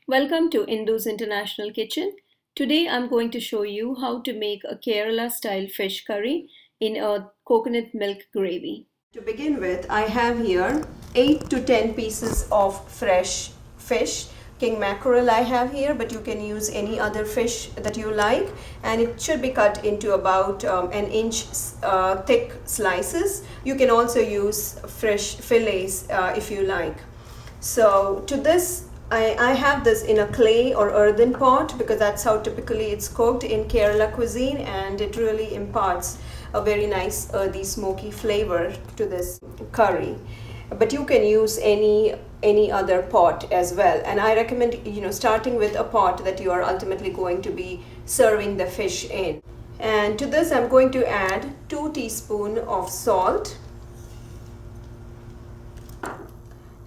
Welcome to Indu's International Kitchen. Today I'm going to show you how to make a Kerala style fish curry in a coconut milk gravy. To begin with, I have here 8 to 10 pieces of fresh fish. King mackerel I have here, but you can use any other fish that you like, and it should be cut into about an inch thick slices. You can also use fresh fillets if you like. So to this I have this in a clay or earthen pot because that's how typically it's cooked in Kerala cuisine, and it really imparts a very nice earthy smoky flavor to this curry. But you can use any other pot as well, and I recommend starting with a pot that you are ultimately going to be serving the fish in. And to this I'm going to add 2 teaspoons of salt,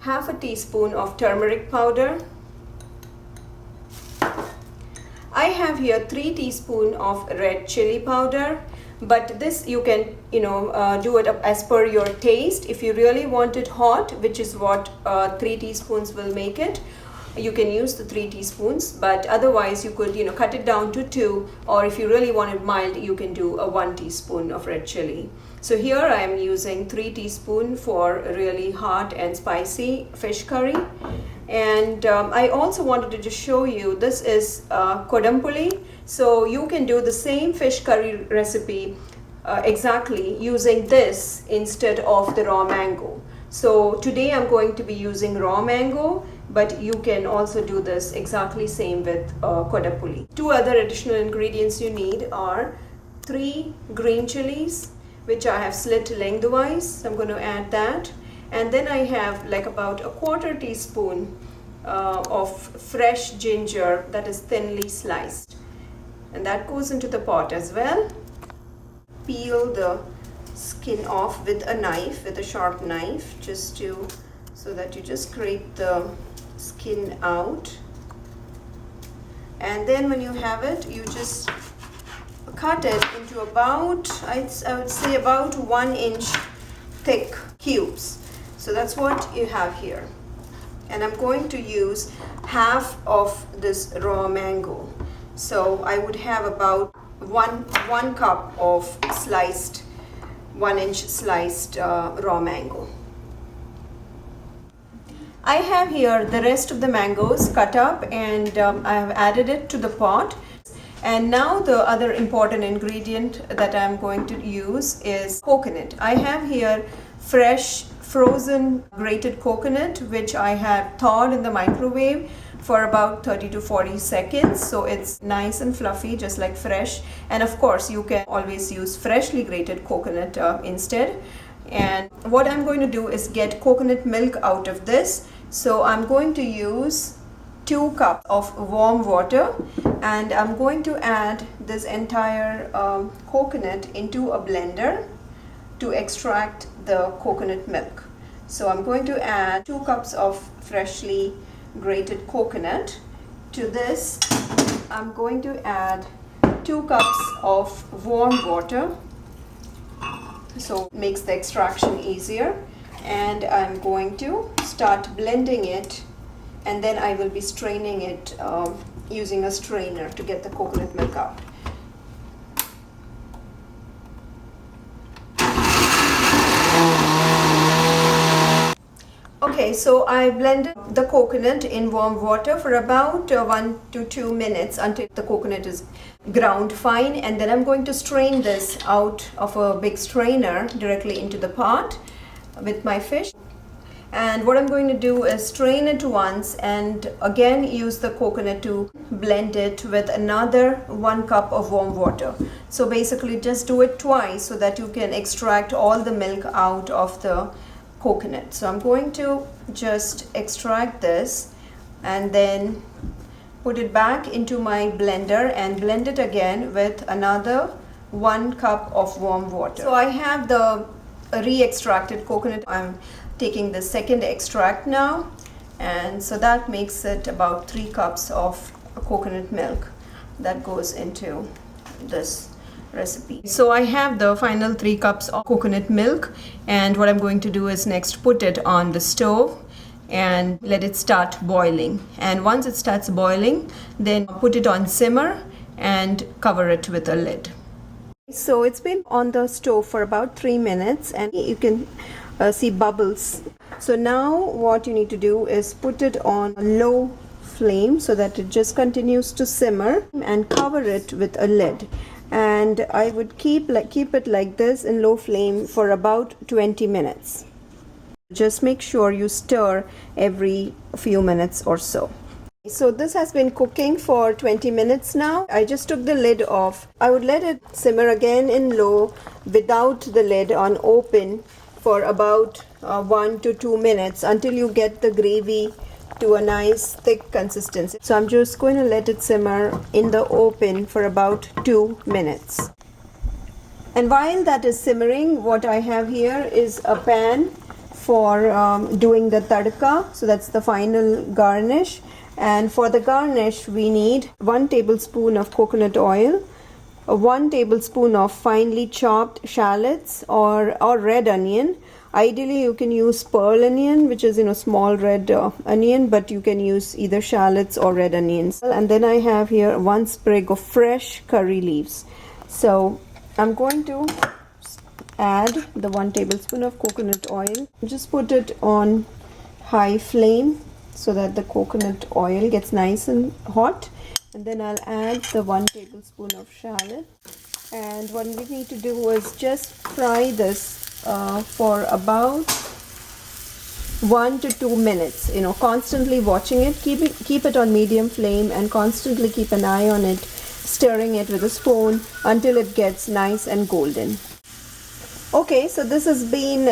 half a teaspoon of turmeric powder. I have here 3 teaspoons of red chili powder, but this you can do it as per your taste. If you really want it hot, which is what 3 teaspoons will make it, you can use the 3 teaspoons, but otherwise you could cut it down to 2, or if you really want it mild, you can do a 1 teaspoon of red chili. So here I am using 3 teaspoons for really hot and spicy fish curry. And I also wanted to just show you, this is Kodampuli. So you can do the same fish curry recipe exactly using this instead of the raw mango. So today I'm going to be using raw mango, but you can also do this exactly same with Kodampuli. 2 other additional ingredients you need are 3 green chilies, which I have slit lengthwise. So I'm going to add that. And then I have like about a 1/4 teaspoon of fresh ginger that is thinly sliced. And that goes into the pot as well. Peel the skin off with a knife, with a sharp knife, so that you just scrape the skin out. And then when you have it, you just cut it into about, I would say about 1 inch thick cubes. So that's what you have here. And I'm going to use half of this raw mango. So I would have about one cup of sliced 1 inch sliced raw mango. I have here the rest of the mangoes cut up, and I have added it to the pot. And now the other important ingredient that I'm going to use is coconut. I have here fresh frozen grated coconut, which I have thawed in the microwave for about 30 to 40 seconds. So it's nice and fluffy, just like fresh. And of course, you can always use freshly grated coconut instead. And what I'm going to do is get coconut milk out of this. So I'm going to use 2 cups of warm water, and I'm going to add this entire coconut into a blender to extract the coconut milk. So I'm going to add 2 cups of freshly grated coconut. To this, I'm going to add 2 cups of warm water, so it makes the extraction easier. And I'm going to start blending it, and then I will be straining it using a strainer to get the coconut milk out. Okay, so I blended the coconut in warm water for about 1 to 2 minutes until the coconut is ground fine, and then I'm going to strain this out of a big strainer directly into the pot with my fish. And what I'm going to do is strain it once, and again use the coconut to blend it with another 1 cup of warm water. So basically just do it twice so that you can extract all the milk out of the coconut. So I'm going to just extract this and then put it back into my blender and blend it again with another 1 cup of warm water. So I have the re-extracted coconut. I'm taking the second extract now, and so that makes it about 3 cups of coconut milk that goes into this recipe. So I have the final 3 cups of coconut milk, and what I'm going to do is next put it on the stove and let it start boiling. And once it starts boiling, then put it on simmer and cover it with a lid. So it's been on the stove for about 3 minutes and you can see bubbles. So now what you need to do is put it on a low flame so that it just continues to simmer, and cover it with a lid. And I would keep it like this in low flame for about 20 minutes. Just make sure you stir every few minutes or so. So this has been cooking for 20 minutes now. I just took the lid off. I would let it simmer again in low without the lid on open for about 1 to 2 minutes until you get the gravy to a nice thick consistency. So I'm just going to let it simmer in the open for about 2 minutes. And while that is simmering, what I have here is a pan for doing the tadka. So that's the final garnish. And for the garnish, we need 1 tablespoon of coconut oil, 1 tablespoon of finely chopped shallots or red onion. Ideally, you can use pearl onion, which is small red onion, but you can use either shallots or red onions. And then I have here 1 sprig of fresh curry leaves. So I'm going to add the 1 tablespoon of coconut oil. Just put it on high flame so that the coconut oil gets nice and hot. And then I'll add the 1 tablespoon of shallot. And what we need to do is just fry this for about 1 to 2 minutes, constantly watching it. Keep it on medium flame and constantly keep an eye on it, stirring it with a spoon until it gets nice and golden. Okay, so this has been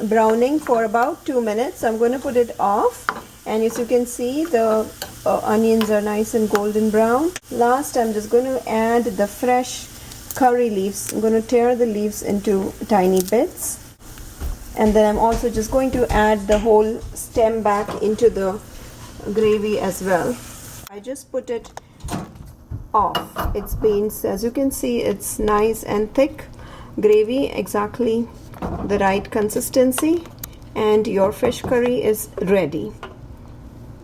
browning for about 2 minutes. I'm going to put it off, and as you can see, the onions are nice and golden brown. Last, I'm just going to add the fresh curry leaves. I'm going to tear the leaves into tiny bits, and then I'm also just going to add the whole stem back into the gravy as well. I just put it off. It's been, as you can see, it's nice and thick gravy, exactly the right consistency, and your fish curry is ready.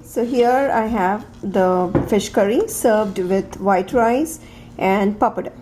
So here I have the fish curry served with white rice and papada.